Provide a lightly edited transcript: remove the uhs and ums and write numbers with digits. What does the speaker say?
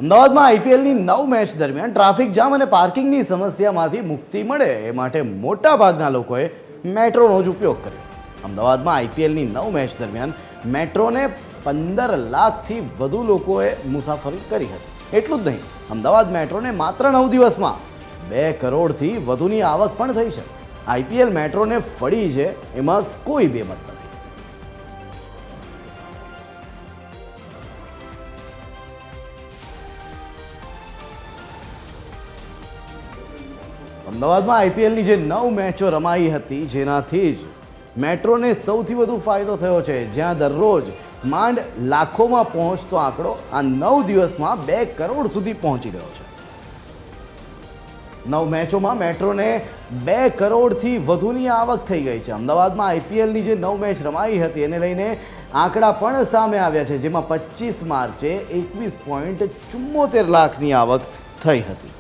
અમદાવાદમાં આઈપીએલની 9 મેચ દરમિયાન ટ્રાફિક જામ અને પાર્કિંગની સમસ્યામાંથી મુક્તિ મળે એ માટે મોટા ભાગના લોકોએ મેટ્રોનો જ ઉપયોગ કર્યો. અમદાવાદમાં આઈપીએલની 9 મેચ દરમિયાન મેટ્રોને 15 લાખથી વધુ લોકોએ મુસાફરી કરી હતી. એટલું જ નહીં, અમદાવાદ મેટ્રોને માત્ર 9 દિવસમાં 2 કરોડથી વધુની આવક પણ થઈ છે. આઈપીએલ મેટ્રોને ફળી છે એમાં કોઈ બેમત નથી. અમદાવાદમાં આઈપીએલની જે 9 મેચો રમાઈ હતી, જેનાથી જ મેટ્રોને સૌથી વધુ ફાયદો થયો છે. જ્યાં દરરોજ માંડ લાખોમાં પહોંચતો આંકડો આ 9 દિવસમાં 2 કરોડ સુધી પહોંચી ગયો છે. 9 મેચોમાં મેટ્રોને 2 કરોડથી વધુની આવક થઈ ગઈ છે. અમદાવાદમાં આઈપીએલની જે 9 મેચ રમાઈ હતી એને લઈને આંકડા પણ સામે આવ્યા છે, જેમાં 25 માર્ચે 21.74 લાખની આવક થઈ હતી.